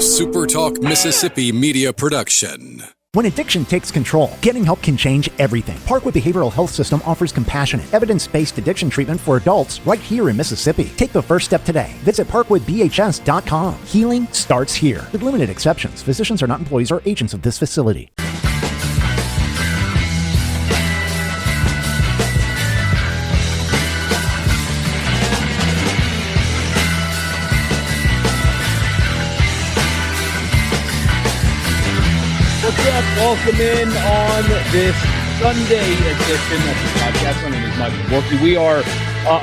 SuperTalk Mississippi media production. When addiction takes control, getting help can change everything. Parkwood Behavioral Health System offers compassionate, evidence-based addiction treatment for adults right here in Mississippi. Take the first step today. Visit parkwoodbhs.com. Healing starts here. With limited exceptions, physicians are not employees or agents of this facility. Welcome in on this Sunday edition of the podcast. My name is Michael Borky. We are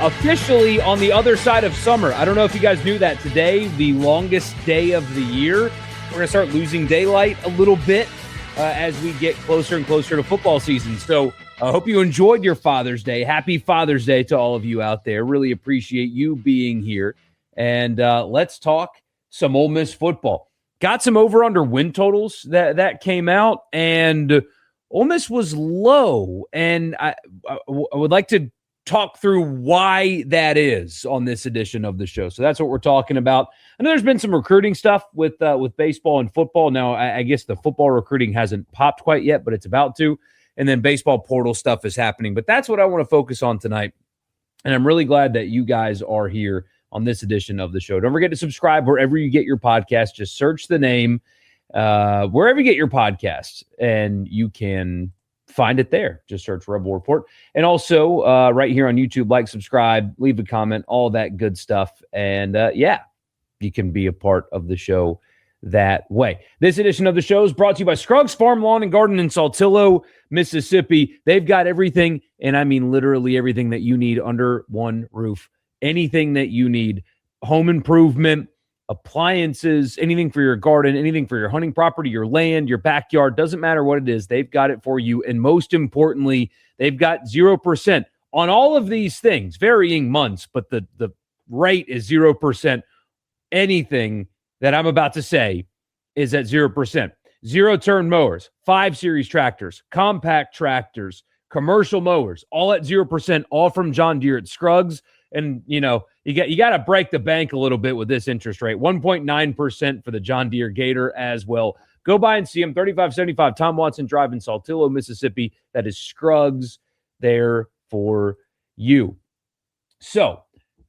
officially on the other side of summer. I don't know if you guys knew that today, the longest day of the year. We're going to start losing daylight a little bit as we get closer and closer to football season. So I hope you enjoyed your Father's Day. Happy Father's Day to all of you out there. Really appreciate you being here. And let's talk some Ole Miss football. Got some over-under win totals that came out, and Ole Miss was low. And I would like to talk through why that is on this edition of the show. So that's what we're talking about. I know there's been some recruiting stuff with baseball and football. Now, I guess the football recruiting hasn't popped quite yet, but it's about to. And then baseball portal stuff is happening. But that's what I want to focus on tonight. And I'm really glad that you guys are here on this edition of the show. Don't forget to subscribe wherever you get your podcast. Just search the name wherever you get your podcasts, and you can find it there. Just search Rebel Report. And also right here on YouTube, like, subscribe, leave a comment, all that good stuff. And you can be a part of the show that way. This edition of the show is brought to you by Scruggs Farm Lawn and Garden in Saltillo, Mississippi. They've got everything, and I mean literally everything that you need under one roof. Anything that you need, home improvement, appliances, anything for your garden, anything for your hunting property, your land, your backyard, doesn't matter what it is, they've got it for you. And most importantly, they've got 0% on all of these things, varying months, but the rate is 0%. Anything that I'm about to say is at 0%. Zero-turn mowers, 5 Series tractors, compact tractors, commercial mowers, all at 0%, all from John Deere at Scruggs. And, you know, you got to break the bank a little bit with this interest rate. 1.9% for the John Deere Gator as well. Go by and see them. 3575 Tom Watson Drive in Saltillo, Mississippi. That is Scruggs there for you. So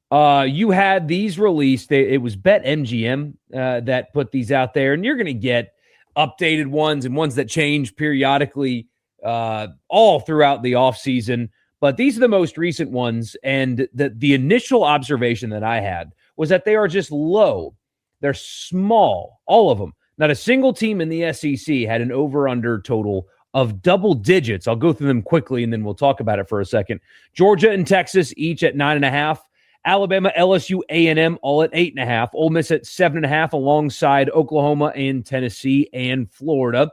you had these released. It was BetMGM that put these out there. And you're going to get updated ones and ones that change periodically all throughout the offseason. But these are the most recent ones, and the initial observation that I had was that they are just low. They're small, all of them. Not a single team in the SEC had an over-under total of double digits. I'll go through them quickly, and then we'll talk about it for a second. Georgia and Texas each at 9.5. Alabama, LSU, A&M all at 8.5. Ole Miss at 7.5 alongside Oklahoma and Tennessee and Florida.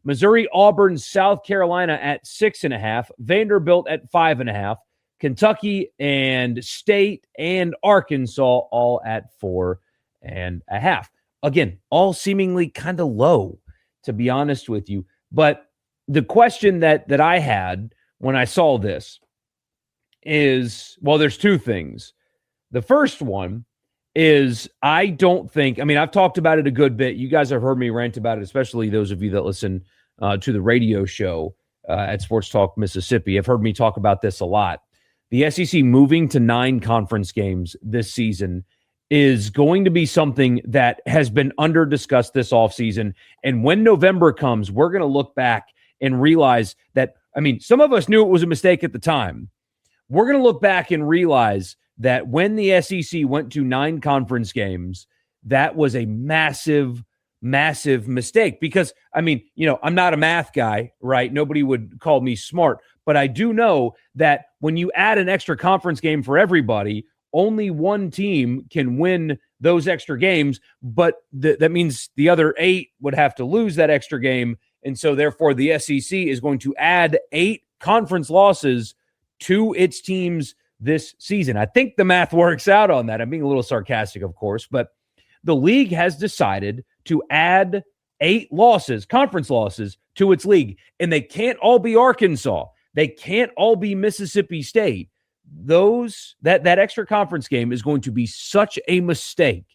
Missouri, Auburn, South Carolina at 6.5, Vanderbilt at 5.5, Kentucky and State and Arkansas all at 4.5. Again, all seemingly kind of low, to be honest with you. But the question that I had when I saw this is, well, there's two things. The first one is I don't think, I mean, I've talked about it a good bit. You guys have heard me rant about it, especially those of you that listen to the radio show at Sports Talk Mississippi. Have heard me talk about this a lot. The SEC moving to 9 conference games this season is going to be something that has been under-discussed this offseason. And when November comes, we're going to look back and realize that, I mean, some of us knew it was a mistake at the time. We're going to look back and realize that when the SEC went to 9 conference games, that was a massive mistake. Because, I mean, you know, I'm not a math guy, right? Nobody would call me smart. But I do know that when you add an extra conference game for everybody, only one team can win those extra games. But that means the other 8 would have to lose that extra game. And so, therefore, the SEC is going to add 8 conference losses to its teams this season. I think the math works out on that. I'm being a little sarcastic, of course, but the league has decided to add 8 losses, conference losses, to its league. And they can't all be Arkansas. They can't all be Mississippi State. That extra conference game is going to be such a mistake.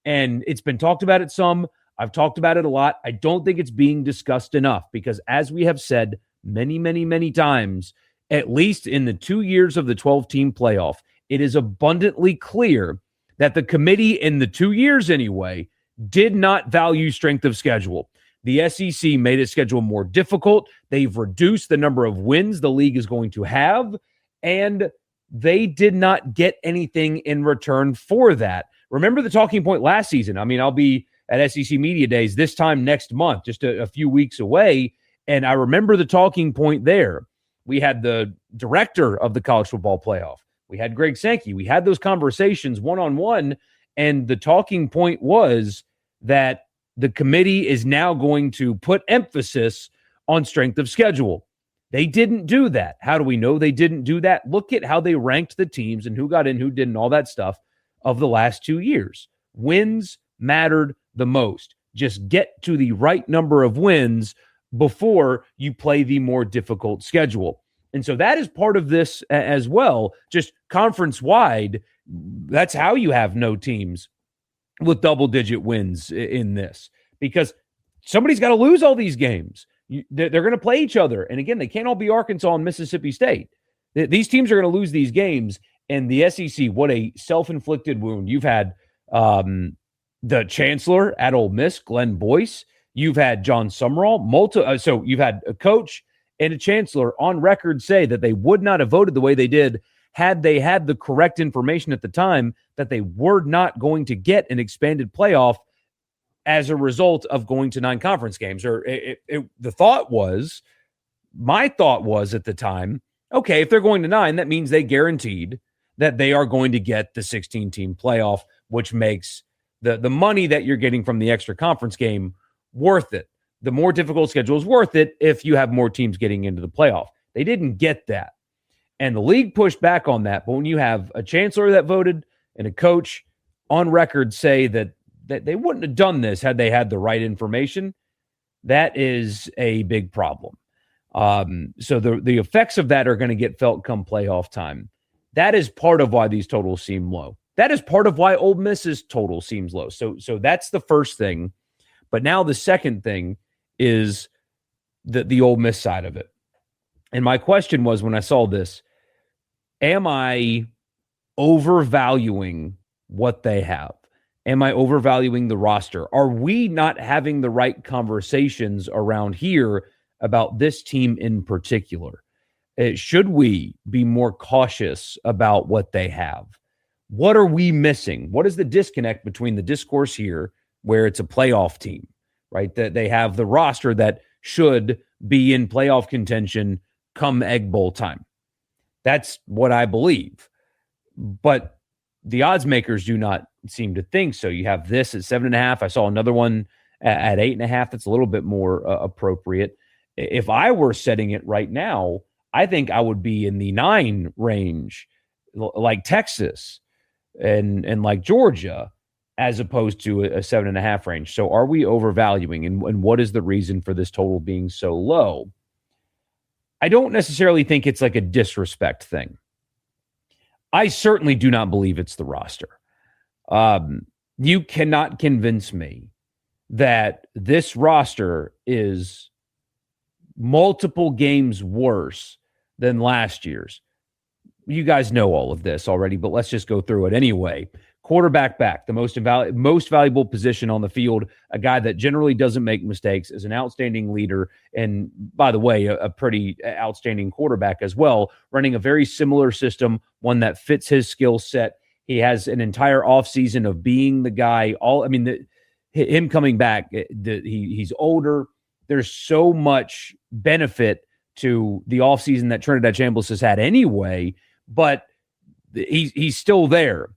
And it's been talked about it some. I've talked about it a lot. I don't think it's being discussed enough because, as we have said many, many, many times, at least in the 2 years of the 12-team playoff, it is abundantly clear that the committee, in the 2 years anyway, did not value strength of schedule. The SEC made its schedule more difficult. They've reduced the number of wins the league is going to have, and they did not get anything in return for that. Remember the talking point last season. I mean, I'll be at SEC Media Days this time next month, just a few weeks away, and I remember the talking point there. We had the director of the college football playoff. We had Greg Sankey. We had those conversations one-on-one, and the talking point was that the committee is now going to put emphasis on strength of schedule. They didn't do that. How do we know they didn't do that? Look at how they ranked the teams and who got in, who didn't, all that stuff of the last 2 years. Wins mattered the most. Just get to the right number of wins before you play the more difficult schedule. And so that is part of this as well. Just conference-wide, that's how you have no teams with double-digit wins in this, because somebody's got to lose all these games. They're going to play each other. And again, they can't all be Arkansas and Mississippi State. These teams are going to lose these games. And the SEC, what a self-inflicted wound. You've had the chancellor at Ole Miss, Glenn Boyce. You've had John Summerall. So you've had a coach and a chancellor on record say that they would not have voted the way they did had they had the correct information at the time that they were not going to get an expanded playoff as a result of going to 9 conference games. Or my thought was at the time, okay, if they're going to 9, that means they guaranteed that they are going to get the 16-team playoff, which makes the money that you're getting from the extra conference game worth it. The more difficult schedule is worth it if you have more teams getting into the playoff. They didn't get that. And the league pushed back on that. But when you have a chancellor that voted and a coach on record say that they wouldn't have done this had they had the right information, that is a big problem. So the effects of that are going to get felt come playoff time. That is part of why these totals seem low. That is part of why Ole Miss's total seems low. So that's the first thing. But now the second thing is the Ole Miss side of it. And my question was, when I saw this, am I overvaluing what they have? Am I overvaluing the roster? Are we not having the right conversations around here about this team in particular? Should we be more cautious about what they have? What are we missing? What is the disconnect between the discourse here, where it's a playoff team, right? That they have the roster that should be in playoff contention come Egg Bowl time. That's what I believe. But the odds makers do not seem to think so. You have this at 7.5. I saw another one at 8.5. That's a little bit more appropriate. If I were setting it right now, I think I would be in the 9 range, like Texas and like Georgia, as opposed to a 7.5 range. So are we overvaluing? And what is the reason for this total being so low? I don't necessarily think it's like a disrespect thing. I certainly do not believe it's the roster. You cannot convince me that this roster is multiple games worse than last year's. You guys know all of this already, but let's just go through it anyway. Quarterback back, the most valuable position on the field, a guy that generally doesn't make mistakes, is an outstanding leader, and by the way, a pretty outstanding quarterback as well, running a very similar system, one that fits his skill set. He has an entire offseason of being the guy. Him coming back, he's older. There's so much benefit to the offseason that Trinidad Chambliss has had anyway, but he's still there.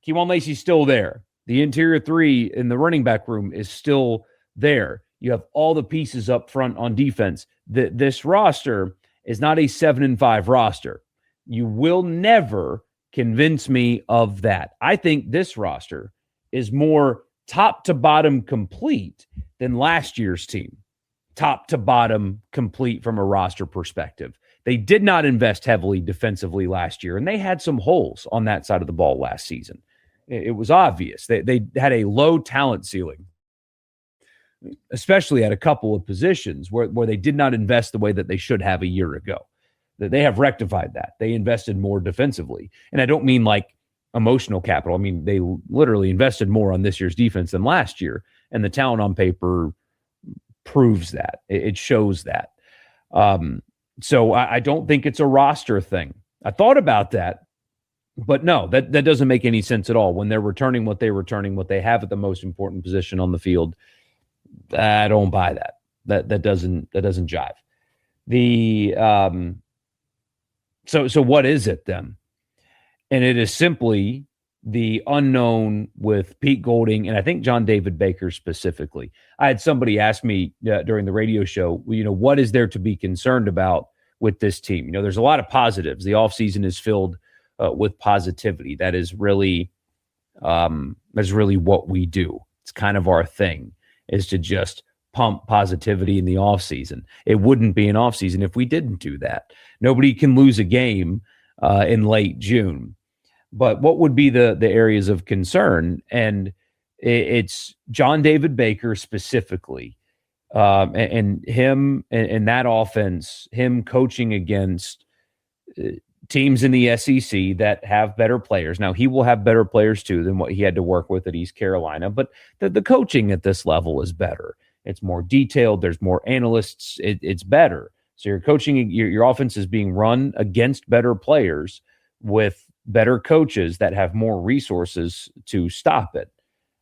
Kewan Lacey's still there. The interior 3 in the running back room is still there. You have all the pieces up front on defense. This roster is not a 7-5 roster. You will never convince me of that. I think this roster is more top to bottom complete than last year's team. Top to bottom complete from a roster perspective. They did not invest heavily defensively last year, and they had some holes on that side of the ball last season. It was obvious. They had a low talent ceiling. especially at a couple of positions where they did not invest the way that they should have a year ago. They have rectified that. They invested more defensively. And I don't mean like emotional capital. I mean, they literally invested more on this year's defense than last year. And the talent on paper proves that. It shows that. So I don't think it's a roster thing. I thought about that, but no, that doesn't make any sense at all. When they're returning what they have at the most important position on the field, I don't buy that. That doesn't jive. So what is it then? And it is simply the unknown with Pete Golding and I think John David Baker specifically. I had somebody ask me during the radio show, what is there to be concerned about with this team? There's a lot of positives. The offseason is filled with positivity. That is really what we do. It's kind of our thing, is to just pump positivity in the offseason. It wouldn't be an offseason if we didn't do that. Nobody can lose a game in late June. But what would be the areas of concern? And it's John David Baker specifically, and him and that offense, him coaching against teams in the SEC that have better players. Now, he will have better players too than what he had to work with at East Carolina, but the coaching at this level is better. It's more detailed. There's more analysts. It's better. So you're coaching, your offense is being run against better players with better coaches that have more resources to stop it.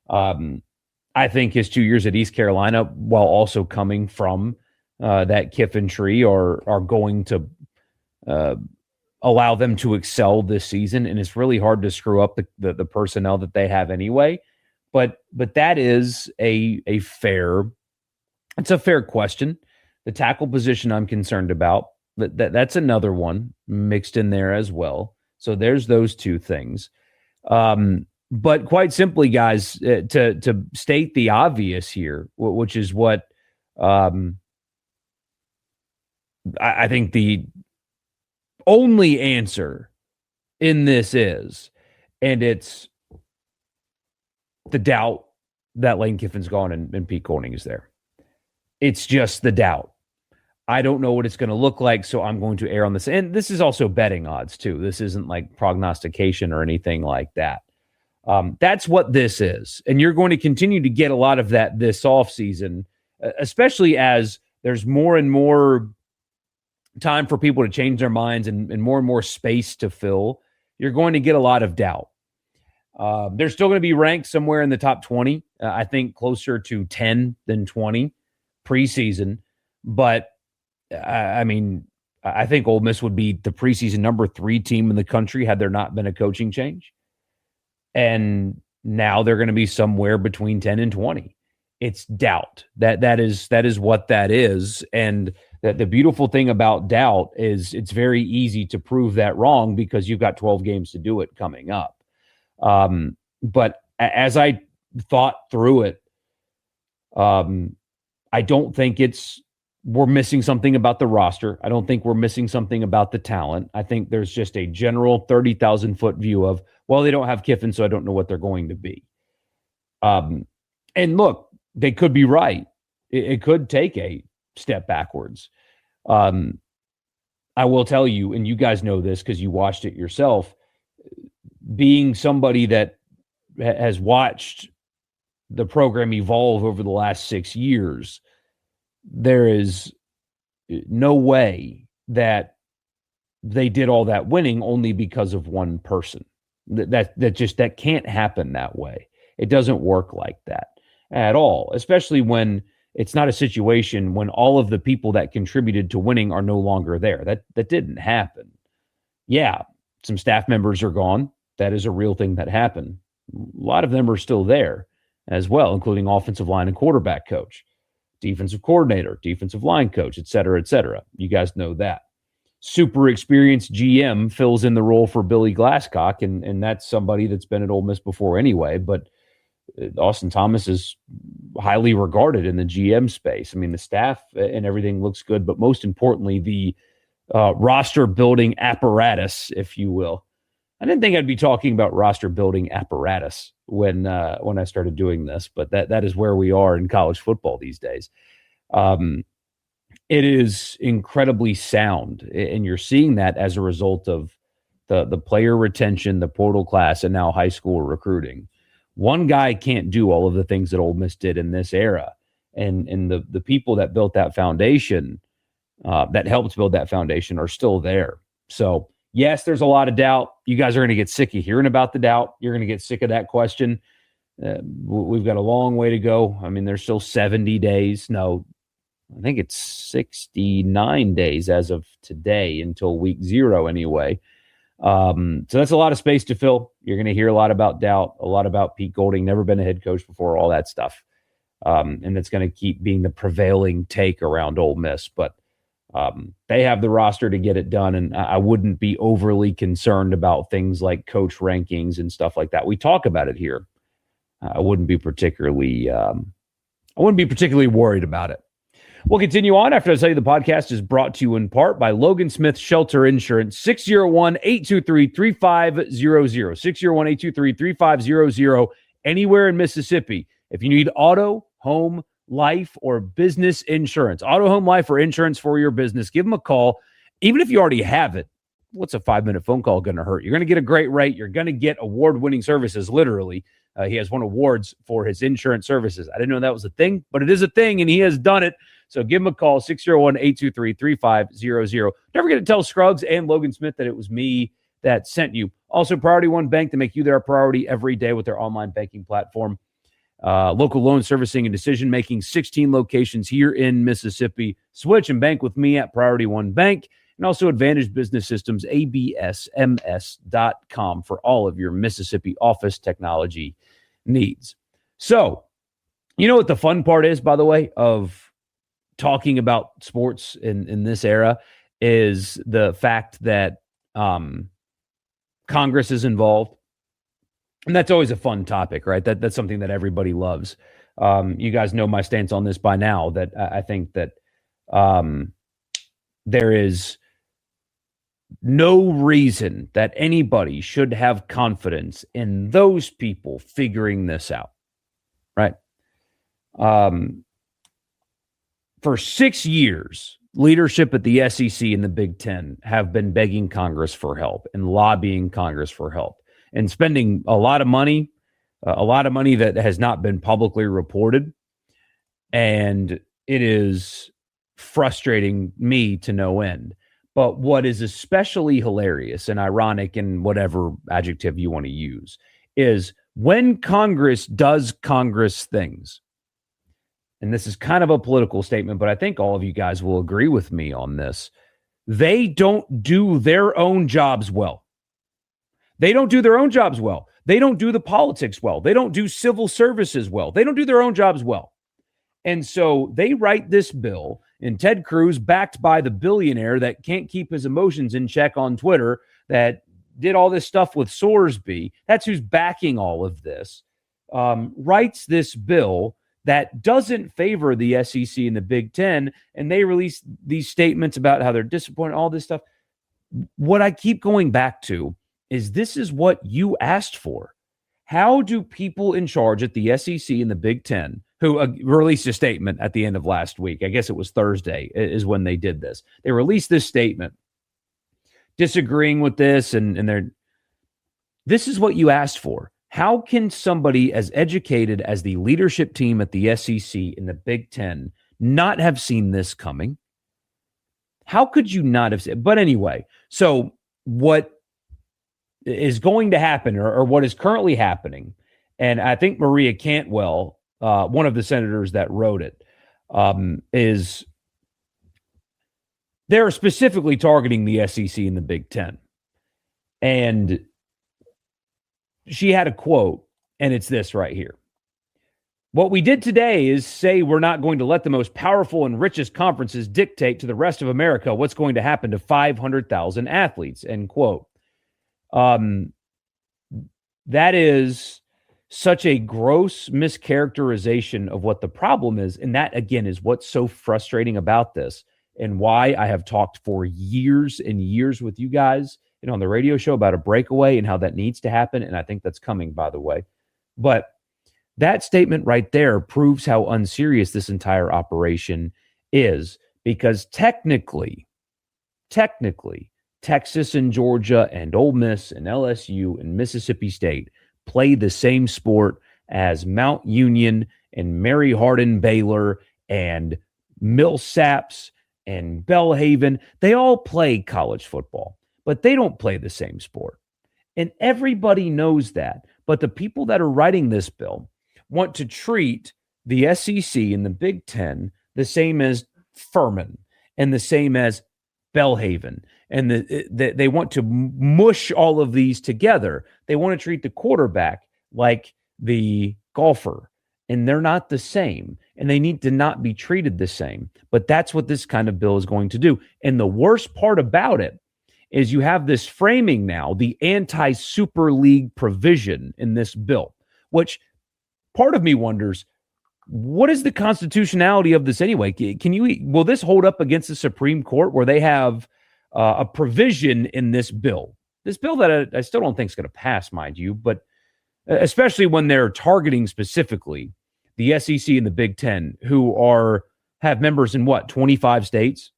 I think his 2 years at East Carolina, while also coming from that Kiffin tree, are going to allow them to excel this season. And it's really hard to screw up the personnel that they have anyway. But that is a fair question. The tackle position I'm concerned about, but that's another one mixed in there as well. So there's those two things. But quite simply, guys, to state the obvious here, which is what I think the only answer in this is, and it's the doubt that Lane Kiffin's gone and Pete Golding is there. It's just the doubt. I don't know what it's going to look like, so I'm going to err on this. And this is also betting odds, too. This isn't like prognostication or anything like that. That's what this is. And you're going to continue to get a lot of that this offseason, especially as there's more and more time for people to change their minds and more space to fill. You're going to get a lot of doubt. They're still going to be ranked somewhere in the top 20. I think closer to 10 than 20 preseason. But I think Ole Miss would be the preseason number 3 team in the country had there not been a coaching change. And now they're going to be somewhere between 10 and 20. It's doubt. That is what that is. And the beautiful thing about doubt is it's very easy to prove that wrong because you've got 12 games to do it coming up. But as I thought through it, I don't think we're missing something about the roster. I don't think we're missing something about the talent. I think there's just a general 30,000-foot view of, well, they don't have Kiffin, so I don't know what they're going to be. And look, they could be right. It could take a step backwards. I will tell you, and you guys know this because you watched it yourself, being somebody that has watched the program evolve over the last 6 years, there is no way that they did all that winning only because of one person. That can't happen that way. It doesn't work like that at all, especially when it's not a situation when all of the people that contributed to winning are no longer there. That didn't happen. Yeah, some staff members are gone. That is a real thing that happened. A lot of them are still there as well, including offensive line and quarterback coach, defensive coordinator, defensive line coach, et cetera, et cetera. You guys know that. Super experienced GM fills in the role for Billy Glasscock, and that's somebody that's been at Ole Miss before anyway, but Austin Thomas is highly regarded in the GM space. I mean, the staff and everything looks good, but most importantly, the roster building apparatus, if you will. I didn't think I'd be talking about roster building apparatus when I started doing this, but that is where we are in college football these days. It is incredibly sound, and you're seeing that as a result of the player retention, the portal class, and now high school recruiting. One guy can't do all of the things that Ole Miss did in this era, and the people that built that foundation, that helped build that foundation, are still there. So yes, there's a lot of doubt. You guys are going to get sick of hearing about the doubt. You're going to get sick of that question. We've got a long way to go. I mean, there's still 70 days. No, I think it's 69 days as of today until week 0 anyway. So that's a lot of space to fill. You're going to hear a lot about doubt, a lot about Pete Golding, never been a head coach before, all that stuff. And it's going to keep being the prevailing take around Ole Miss. But they have the roster to get it done, and I wouldn't be overly concerned about things like coach rankings and stuff like that. We talk about it here. I wouldn't be particularly worried about it. We'll continue on after I tell you the podcast is brought to you in part by Logan Smith Shelter Insurance, 601-823-3500, 601-823-3500, anywhere in Mississippi. If you need auto, home, life, or business insurance, auto, home, life, or insurance for your business, give them a call. Even if you already have it, what's a 5-minute phone call going to hurt? You're going to get a great rate. You're going to get award-winning services, literally. He has won awards for his insurance services. I didn't know that was a thing, but it is a thing, and he has done it. So give him a call, 601-823-3500. Don't forget to tell Scruggs and Logan Smith that it was me that sent you. Also, Priority One Bank, to make you their priority every day with their online banking platform. Local loan servicing and decision-making, 16 locations here in Mississippi. Switch and bank with me at Priority One Bank. And also Advantage Business Systems, absms.com, for all of your Mississippi office technology needs. So, you know what the fun part is, by the way, of talking about sports in this era, is the fact that Congress is involved. And that's always a fun topic, right? That's something that everybody loves. You guys know my stance on this by now, that I think that there is no reason that anybody should have confidence in those people figuring this out, right? For 6 years, leadership at the SEC and the Big Ten have been begging Congress for help and lobbying Congress for help and spending a lot of money that has not been publicly reported. And it is frustrating me to no end. But what is especially hilarious and ironic, and whatever adjective you want to use, is when Congress does Congress things. And this is kind of a political statement, but I think all of you guys will agree with me on this. They don't do their own jobs well. They don't do their own jobs well. They don't do the politics well. They don't do civil services well. They don't do their own jobs well. And so they write this bill, and Ted Cruz, backed by the billionaire that can't keep his emotions in check on Twitter, that did all this stuff with Sorsby, that's who's backing all of this, writes this bill that doesn't favor the SEC and the Big Ten, and they release these statements about how they're disappointed, all this stuff. What I keep going back to is this is what you asked for. How do people in charge at the SEC and the Big Ten, who released a statement at the end of last week, I guess it was Thursday, is when they did this. They released this statement disagreeing with this, and this is what you asked for. How can somebody as educated as the leadership team at the SEC and the Big Ten not have seen this coming? How could you not have seen? But anyway, so what is going to happen, or what is currently happening, and I think Maria Cantwell, one of the senators that wrote it, is they're specifically targeting the SEC and the Big Ten. And she had a quote, and it's this right here. What we did today is say we're not going to let the most powerful and richest conferences dictate to the rest of America what's going to happen to 500,000 athletes, end quote. That is such a gross mischaracterization of what the problem is. And that, again, is what's so frustrating about this, and why I have talked for years and years with you guys and on the radio show about a breakaway and how that needs to happen. And I think that's coming, by the way. But that statement right there proves how unserious this entire operation is, because technically, Texas and Georgia and Ole Miss and LSU and Mississippi State play the same sport as Mount Union and Mary Hardin Baylor and Millsaps and Belhaven. They all play college football, but they don't play the same sport. And everybody knows that. But the people that are writing this bill want to treat the SEC and the Big Ten the same as Furman and the same as Belhaven. And they want to mush all of these together. They want to treat the quarterback like the golfer, and they're not the same, and they need to not be treated the same. But that's what this kind of bill is going to do. And the worst part about it is you have this framing now, the anti-Super League provision in this bill, which part of me wonders, what is the constitutionality of this anyway? Will this hold up against the Supreme Court, where they have a provision in this bill that I still don't think is going to pass, mind you, but especially when they're targeting specifically the SEC and the Big Ten, who have members in 25 states?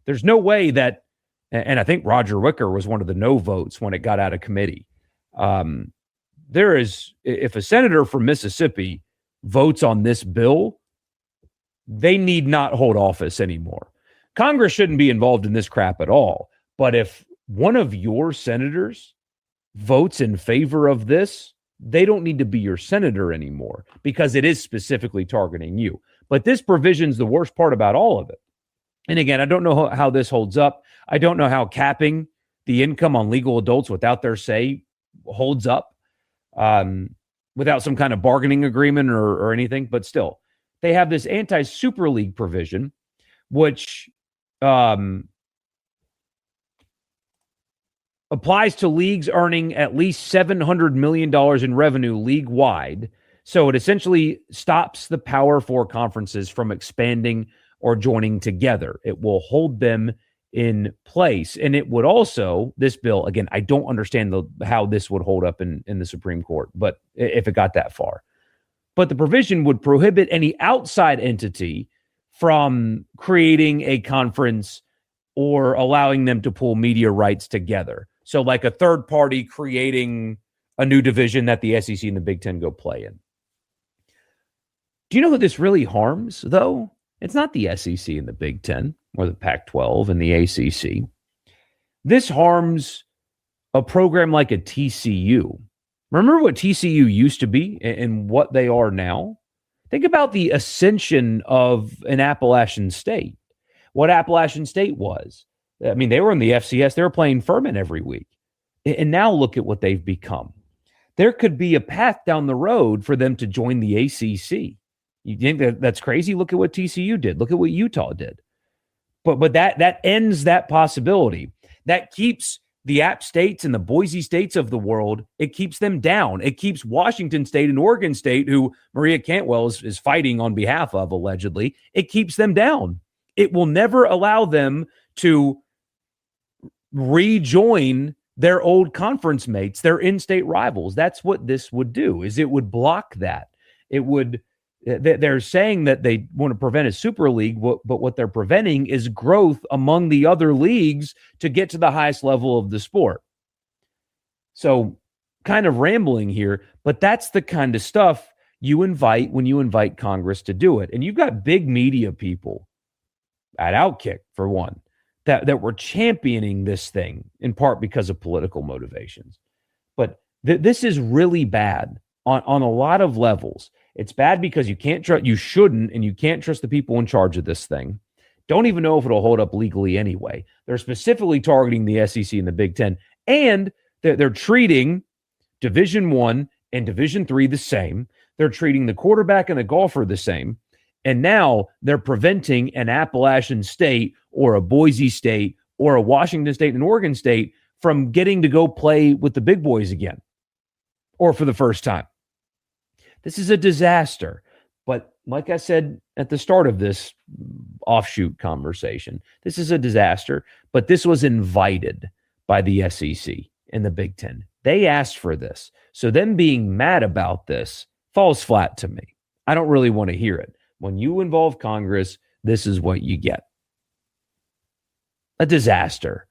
There's no way that, and I think Roger Wicker was one of the no votes when it got out of committee. If a senator from Mississippi votes on this bill, they need not hold office anymore. Congress shouldn't be involved in this crap at all. But if one of your senators votes in favor of this, they don't need to be your senator anymore, because it is specifically targeting you. But this provision's the worst part about all of it. And again, I don't know how this holds up. I don't know how capping the income on legal adults without their say holds up, without some kind of bargaining agreement or anything. But still, they have this anti-Super League provision, which applies to leagues earning at least $700 million in revenue league-wide. So it essentially stops the Power Four conferences from expanding or joining together. It will hold them in place. And it would also, this bill, again, I don't understand how this would hold up in the Supreme Court, but if it got that far. But the provision would prohibit any outside entity from creating a conference or allowing them to pull media rights together. So like a third party creating a new division that the SEC and the Big Ten go play in. Do you know who this really harms, though? It's not the SEC and the Big Ten or the Pac-12 and the ACC. This harms a program like a TCU. Remember what TCU used to be and what they are now? Think about the ascension of an Appalachian State. What Appalachian State was. I mean, they were in the FCS. They were playing Furman every week. And now look at what they've become. There could be a path down the road for them to join the ACC. You think that's crazy? Look at what TCU did. Look at what Utah did. But that ends that possibility. That keeps the App States and the Boise States of the world, it keeps them down. It keeps Washington State and Oregon State, who Maria Cantwell is fighting on behalf of, allegedly, it keeps them down. It will never allow them to rejoin their old conference mates, their in-state rivals. That's what this would do, is it would block that. It would, they're saying that they want to prevent a super league, but what they're preventing is growth among the other leagues to get to the highest level of the sport. So kind of rambling here, but that's the kind of stuff you invite when you invite Congress to do it. And you've got big media people at Outkick, for one, that were championing this thing in part because of political motivations. But this is really bad on a lot of levels. It's bad because you shouldn't, and you can't trust the people in charge of this thing. Don't even know if it'll hold up legally anyway. They're specifically targeting the SEC and the Big Ten, and they're treating Division I and Division III the same. They're treating the quarterback and the golfer the same. And now they're preventing an Appalachian State or a Boise State or a Washington State and Oregon State from getting to go play with the big boys again, or for the first time. This is a disaster. But like I said at the start of this offshoot conversation, this is a disaster, but this was invited by the SEC and the Big Ten. They asked for this. So them being mad about this falls flat to me. I don't really want to hear it. When you involve Congress, this is what you get. A disaster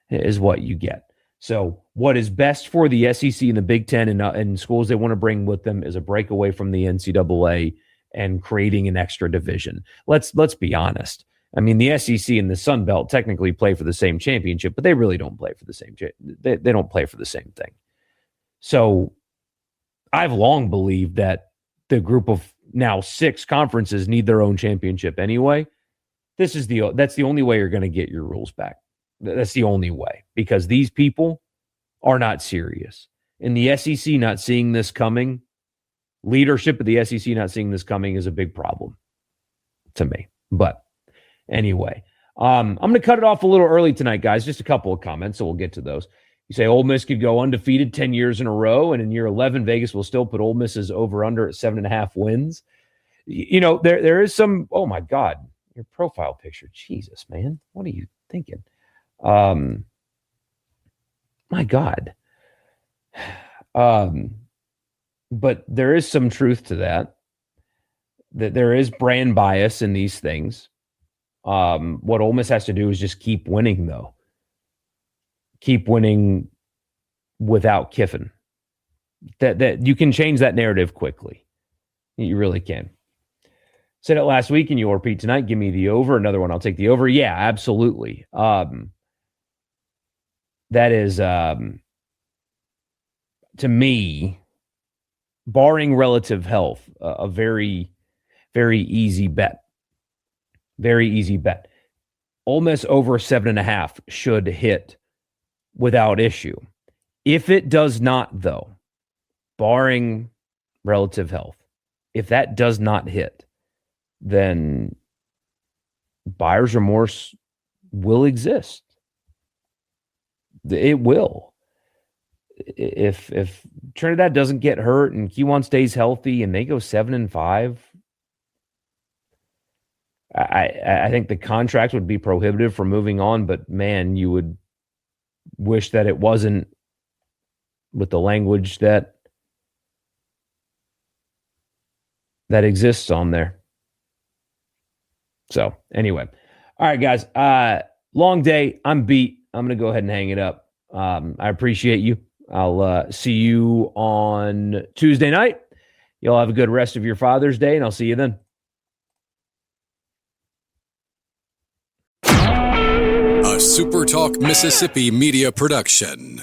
is what you get. So what is best for the SEC and the Big Ten and schools they want to bring with them is a breakaway from the NCAA and creating an extra division. Let's be honest. I mean, the SEC and the Sun Belt technically play for the same championship, but they really don't play for the same. They don't play for the same thing. So I've long believed that the group of now 6 conferences need their own championship anyway. That's the only way you're going to get your rules back. That's the only way, because these people are not serious. And the SEC not seeing this coming, leadership of the SEC not seeing this coming is a big problem to me. But anyway, I'm going to cut it off a little early tonight, guys. Just a couple of comments, so we'll get to those. You say Ole Miss could go undefeated 10 years in a row, and in year 11, Vegas will still put Ole Miss's over-under at 7.5 wins. You know, there is some, oh my God, your profile picture. Jesus, man. What are you thinking? My God. But there is some truth to that there is brand bias in these things. What Ole Miss has to do is just keep winning, though. Keep winning without Kiffin. That you can change that narrative quickly. You really can. Said it last week, and you'll repeat tonight. Give me the over. Another one, I'll take the over. Yeah, absolutely. That is, to me, barring relative health, a very, very easy bet. Very easy bet. Ole Miss over 7.5 should hit without issue. If it does not, though, barring relative health, if that does not hit, then buyer's remorse will exist. It will. If Trinidad doesn't get hurt and Kewan stays healthy and they go 7-5, I think the contract would be prohibitive for moving on, but man, you would wish that it wasn't, with the language that exists on there. So anyway, all right, guys, long day. I'm beat. I'm going to go ahead and hang it up. I appreciate you. I'll see you on Tuesday night. Y'all have a good rest of your Father's Day, and I'll see you then. A SuperTalk Mississippi media production.